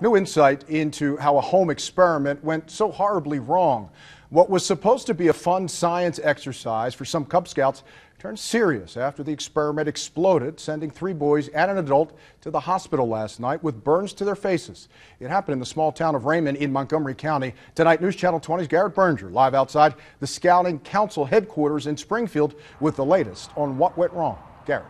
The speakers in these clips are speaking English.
New insight into how a home experiment went so horribly wrong. What was supposed to be a fun science exercise for some Cub Scouts turned serious after the experiment exploded, sending 3 boys and an adult to the hospital last night with burns to their faces. It happened in the small town of Raymond in Montgomery County. Tonight, News Channel 20's Garrett Berger live outside the Scouting Council headquarters in Springfield with the latest on what went wrong. Garrett.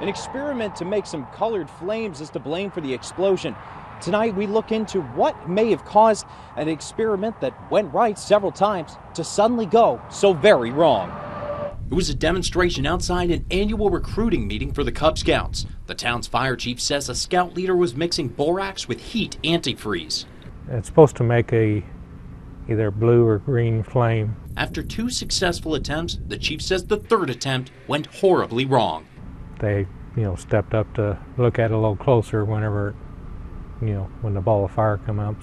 An experiment to make some colored flames is to blame for the explosion. Tonight we look into what may have caused an experiment that went right several times to suddenly go so very wrong. It was a demonstration outside an annual recruiting meeting for the Cub Scouts. The town's fire chief says a scout leader was mixing borax with heat antifreeze. It's supposed to make either blue or green flame. After 2 successful attempts, the chief says the 3rd attempt went horribly wrong. They, stepped up to look at it a little closer whenever, when the ball of fire come up.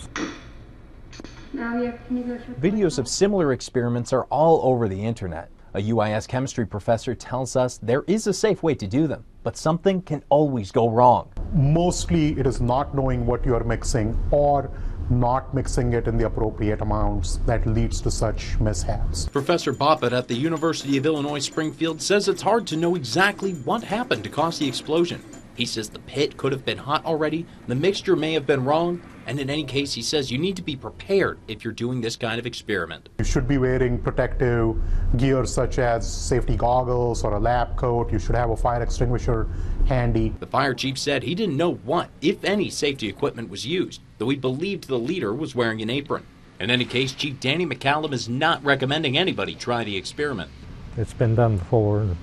Videos of similar experiments are all over the internet. A UIS chemistry professor tells us there is a safe way to do them, but something can always go wrong. Mostly it is not knowing what you are mixing or not mixing it in the appropriate amounts that leads to such mishaps. Professor Boppat at the University of Illinois Springfield says it's hard to know exactly what happened to cause the explosion. He says the pit could have been hot already, the mixture may have been wrong, and in any case, he says you need to be prepared if you're doing this kind of experiment. You should be wearing protective gear such as safety goggles or a lab coat. You should have a fire extinguisher handy. The fire chief said he didn't know what, if any, safety equipment was used, though he believed the leader was wearing an apron. In any case, Chief Danny McCallum is not recommending anybody try the experiment. It's been done before,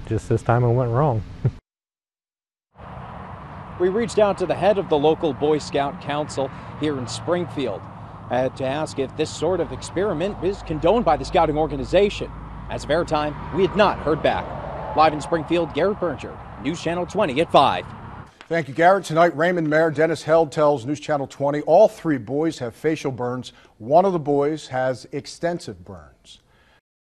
just this time it went wrong. We reached out to the head of the local Boy Scout Council here in Springfield to ask if this sort of experiment is condoned by the scouting organization. As of airtime, we had not heard back. Live in Springfield, Garrett Berger, News Channel 20 at 5. Thank you, Garrett. Tonight, Raymond Mayor Dennis Held tells News Channel 20 all 3 boys have facial burns. One of the boys has extensive burns.